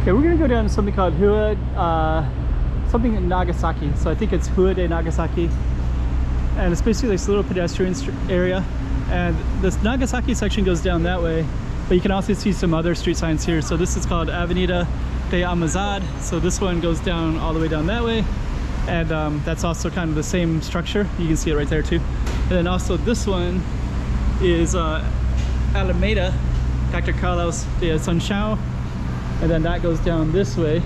Okay, we're gonna go down to something called something in Nagasaki. So I think it's Rua de Nagasaki. And it's basically this little pedestrian area. And this Nagasaki section goes down that way. But you can also see some other street signs here. So this is called Avenida de Amazad. So this one goes down all the way down that way. And that's also kind of the same structure. You can see it right there too. And then also this one is Alameda Dr. Carlos de Sunshao. And then that goes down this way.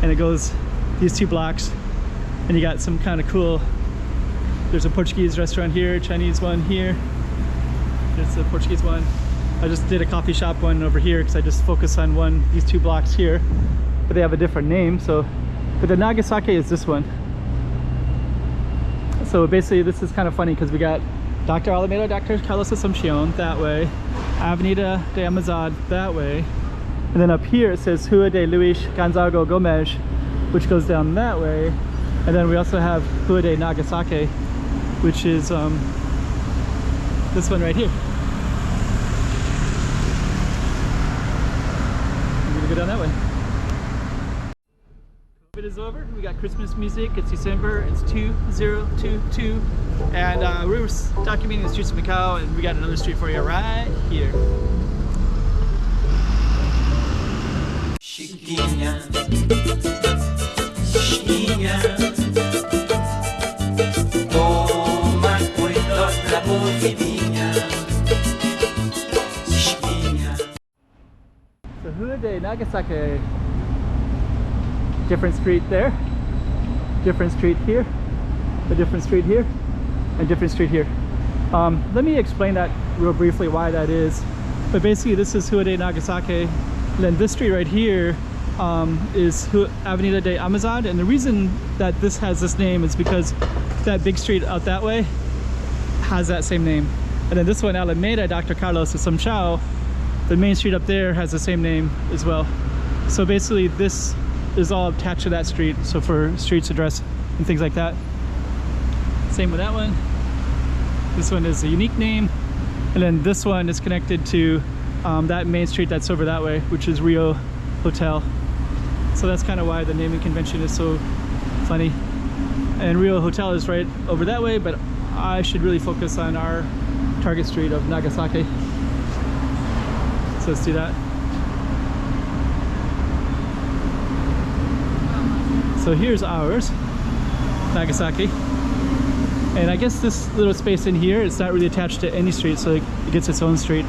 And it goes these two blocks. And you got some kind of cool, there's a Portuguese restaurant here, Chinese one here. There's a Portuguese one. I just did a coffee shop one over here because I just focused on these two blocks here. But they have a different name, so. But the Nagasaki is this one. So basically this is kind of funny because we got Dr. Alameda Dr. Carlos Assumpcion that way, Avenida de Amazad that way, and then up here it says Rua de Luís Gonzaga Gomes, which goes down that way. And then we also have Rua de Nagasaki, which is this one right here. I'm gonna go down that way. COVID is over. We got Christmas music. It's December. It's 2022, and we were documenting the streets of Macau, and we got another street for you right here. Chiquinha, chiquinha, toma cuidado da movidinha, chiquinha. So Rua de Nagasaki. Different street there, different street here, a different street here, and different street here. Let me explain that real briefly why that is. But basically this is Rua de Nagasaki. And then this street right here is Avenida de Amazad, and the reason that this has this name is because that big street out that way has that same name. And then this one, Alameda Dr. Carlos Assumpcion, the main street up there has the same name as well. So basically this is all attached to that street, so for streets address and things like that. Same with that one. This one is a unique name, and then this one is connected to that main street that's over that way, which is Rio Hotel. So that's kind of why the naming convention is so funny. And Rio Hotel is right over that way, but I should really focus on our target street of Nagasaki. So let's do that. So here's ours, Nagasaki. And I guess this little space in here, it's not really attached to any street, so it gets its own street.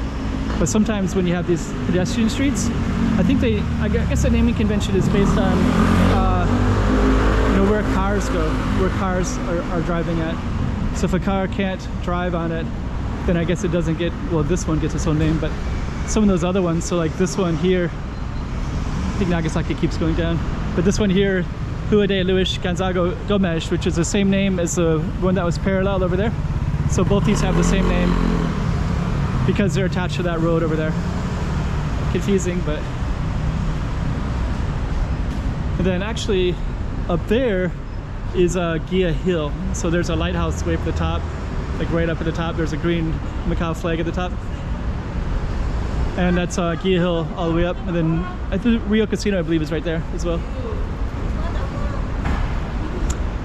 But sometimes when you have these pedestrian streets, I guess the naming convention is based on you know, where cars go, where cars are driving at. So if a car can't drive on it, then I guess it doesn't get, well, this one gets its own name, but some of those other ones, so like this one here, I think Nagasaki keeps going down, but this one here, Rua de Luís Gonzaga Gomes, which is the same name as the one that was parallel over there. So both these have the same name because they're attached to that road over there. Confusing, but. And then actually up there is Gia Hill. So there's a lighthouse way up at the top, like right up at the top. There's a green Macau flag at the top. And that's Gia Hill all the way up. And then I think Rio Casino, I believe, is right there as well.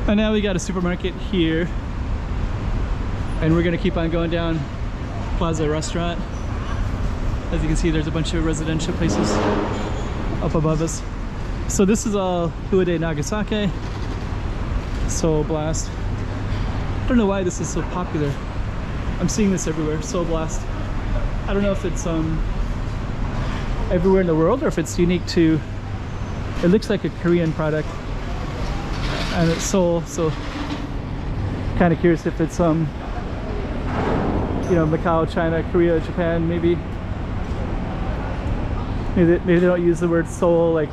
And now we got a supermarket here, and we're gonna keep on going down Plaza Restaurant. As you can see, there's a bunch of residential places up above us. So this is all Rua de Nagasaki, Soul Blast. I don't know why this is so popular. I'm seeing this everywhere, Soul Blast. I don't know if it's everywhere in the world or if it's unique to, it looks like a Korean product. And it's Seoul, so kind of curious if it's you know, Macau, China, Korea, Japan, maybe they don't use the word Seoul like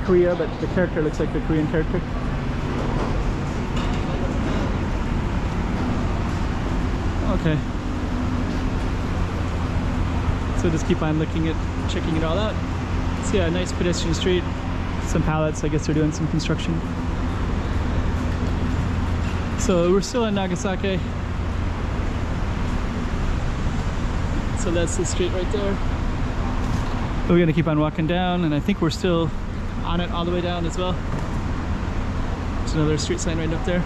Korea, but the character looks like a Korean character. Okay, so just keep on checking it all out. So yeah, a nice pedestrian street, some pallets, I guess they're doing some construction. So we're still in Nagasaki. So that's the street right there. We're gonna keep on walking down, and I think we're still on it all the way down as well. There's another street sign right up there.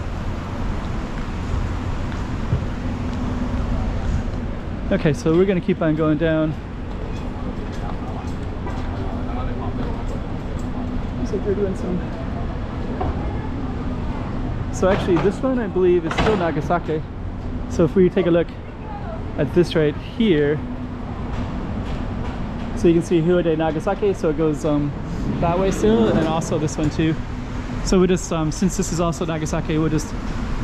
Okay, so we're gonna keep on going down. Looks like they're doing some. So actually, this one I believe is still Nagasaki. So if we take a look at this right here, so you can see Huade Nagasaki. So it goes that way still, and then also this one too. So we just, since this is also Nagasaki, we'll just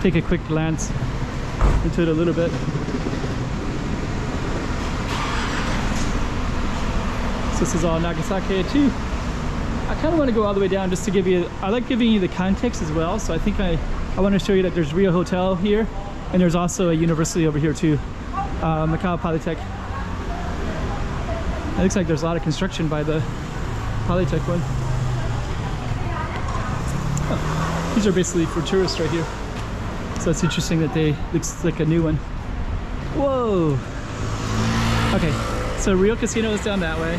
take a quick glance into it a little bit. So this is all Nagasaki too. I kind of want to go all the way down just to give you, I like giving you the context as well. So I think I want to show you that there's Rio Hotel here, and there's also a university over here too, Macau Polytech. It looks like there's a lot of construction by the Polytech one. Oh, these are basically for tourists right here. So it's interesting that they looks like a new one. Whoa. Okay, so Rio Casino is down that way.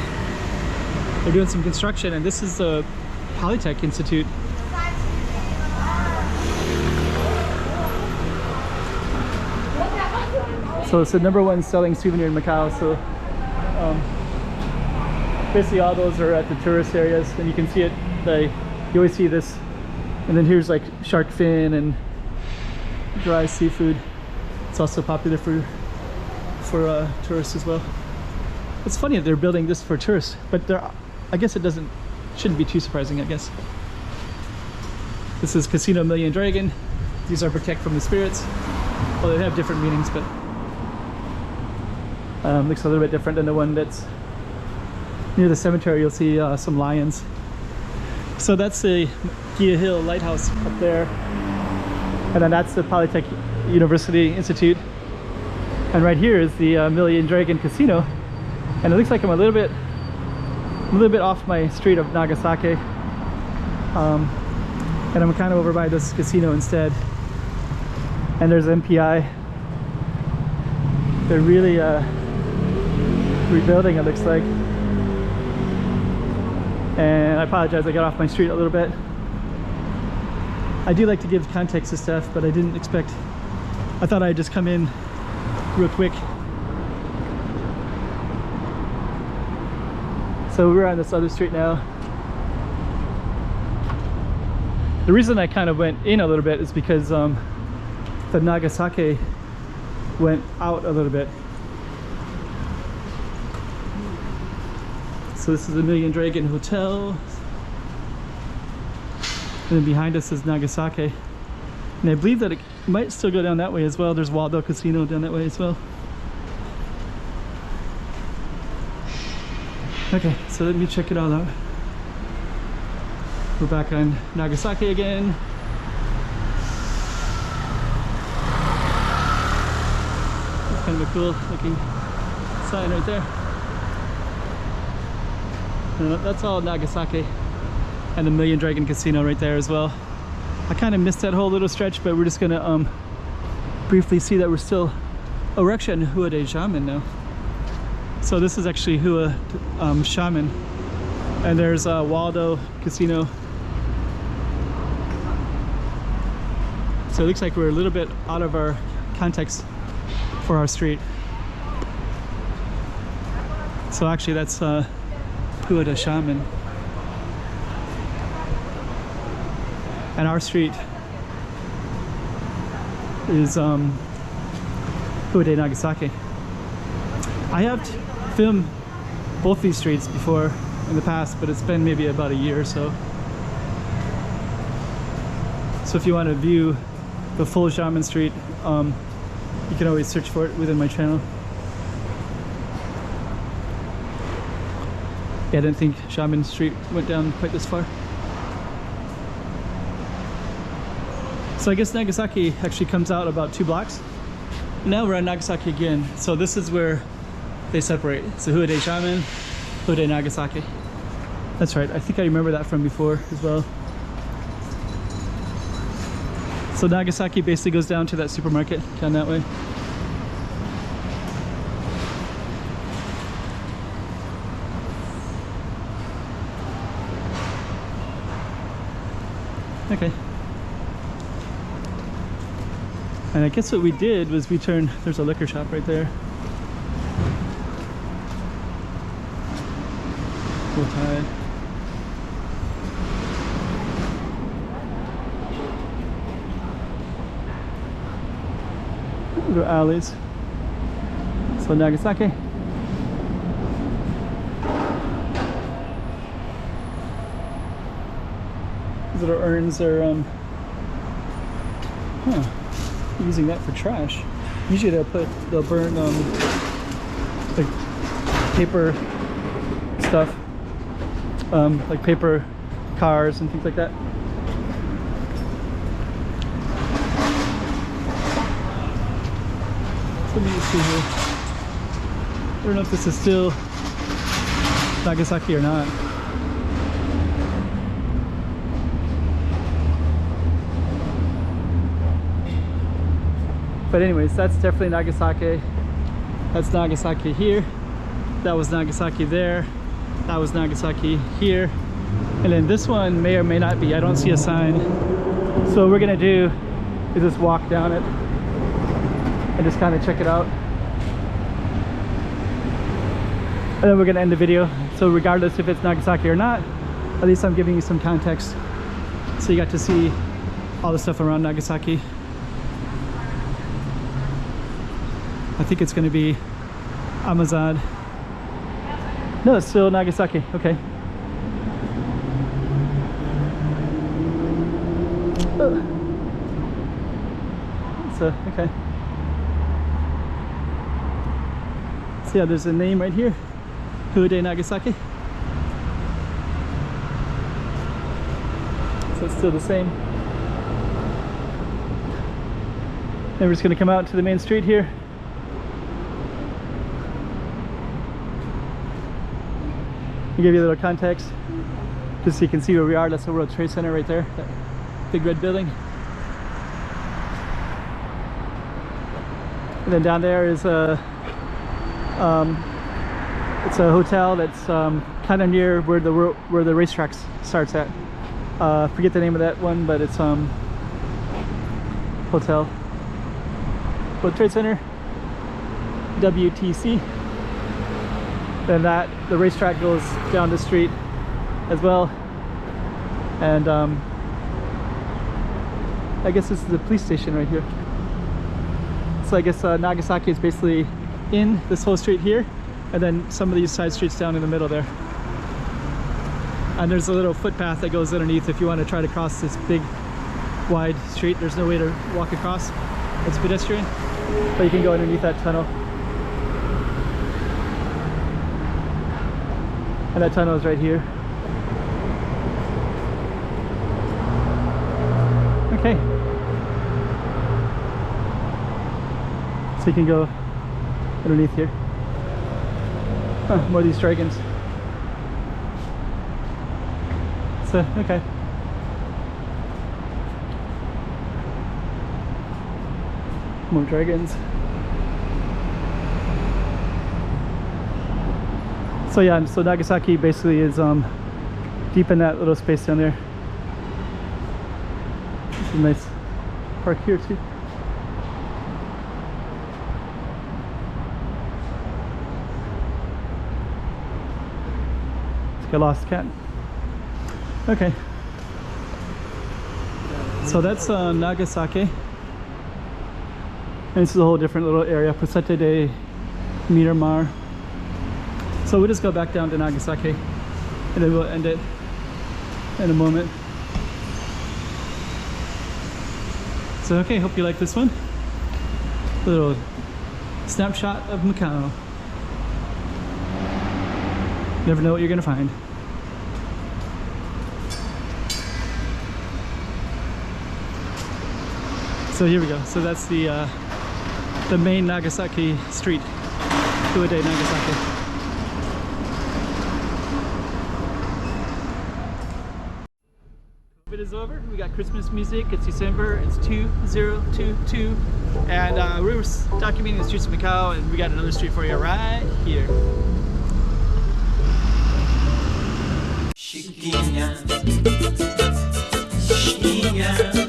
They're doing some construction, and this is the Polytech Institute. So it's the #1 selling souvenir in Macau. So basically all those are at the tourist areas, and you can see it. You always see this, and then here's like shark fin and dry seafood. It's also popular for tourists as well. It's funny that they're building this for tourists, but I guess it shouldn't be too surprising, I guess. This is Casino Million Dragon. These are protect from the spirits. Well, they have different meanings, but looks a little bit different than the one that's near the cemetery. You'll see some lions. So that's the Gia Hill Lighthouse up there, and then that's the Polytech University Institute. And right here is the Million Dragon Casino, and it looks like I'm a little bit off my street of Nagasaki, and I'm kind of over by this casino instead. And there's MPI. They're really rebuilding, it looks like. And I apologize, I got off my street a little bit. I do like to give context to stuff, but I didn't expect, I thought I'd just come in real quick. So we're on this other street now. The reason I kind of went in a little bit is because the Nagasaki went out a little bit. So this is the Million Dragon Hotel, and then behind us is Nagasaki, and I believe that it might still go down that way as well. There's Waldo Casino down that way as well. Okay, so let me check it all out. We're back on Nagasaki again. It's kind of a cool looking sign right there. That's all Nagasaki, and the Million Dragon Casino right there as well. I kind of missed that whole little stretch, but we're just gonna briefly see that we're still, oh, we're actually on Huade Shaman now. So this is actually Hua Shaman, and there's Waldo Casino. So it looks like we're a little bit out of our context for our street. So actually that's Hua Shaman, and our street is Huade Nagasaki. I have filmed both these streets before in the past, but it's been maybe about a year or so. So if you want to view the full Shaman Street, you can always search for it within my channel. Yeah, I didn't think Shaman Street went down quite this far. So I guess Nagasaki actually comes out about 2 blocks. Now we're on Nagasaki again. So this is where they separate. So Huade Shaman, Huade Nagasaki. That's right, I think I remember that from before as well. So Nagasaki basically goes down to that supermarket down that way. Okay. And I guess what we did was we turned, there's a liquor shop right there. Full tide. Little alleys. So Nagasaki. These little urns are using that for trash. Usually they'll burn like paper stuff, like paper cars and things like that. So let me see here. I don't know if this is still Nagasaki or not. But anyways, that's definitely Nagasaki. That's Nagasaki here. That was Nagasaki there. That was Nagasaki here. And then this one may or may not be. I don't see a sign. So what we're gonna do is just walk down it and just kind of check it out. And then we're gonna end the video. So regardless if it's Nagasaki or not, at least I'm giving you some context. So you got to see all the stuff around Nagasaki. I think it's going to be Amazon. No, it's still Nagasaki. Okay. So, okay. So yeah, there's a name right here. Hude Nagasaki. So it's still the same. And we're just going to come out to the main street here. I'll give you a little context just so you can see where we are. That's the World Trade Center right there, that big red building. And then down there is a it's a hotel that's kind of near where the racetrack starts at. Forget the name of that one, but it's hotel World Trade Center, WTC. Then the racetrack goes down the street as well, and I guess this is the police station right here. So I guess Nagasaki is basically in this whole street here, and then some of these side streets down in the middle there. And there's a little footpath that goes underneath if you want to try to cross this big wide street. There's no way to walk across, it's pedestrian, but you can go underneath that tunnel. And that tunnel is right here. Okay. So you can go underneath here. More of these dragons. So, okay. More dragons. So yeah, so Nagasaki basically is deep in that little space down there. It's a nice park here too. It's like a lost cat. Okay. So that's Nagasaki. And this is a whole different little area, Pusete de Miramar. So we'll just go back down to Nagasaki and then we'll end it in a moment. So okay, hope you like this one. A little snapshot of Macau. You never know what you're gonna find. So here we go. So that's the main Nagasaki street, Hude Nagasaki. COVID is over. We got Christmas music. It's December. It's 2022, and we're documenting the streets of Macau, and we got another street for you right here. Chiquinha, chiquinha. Yeah.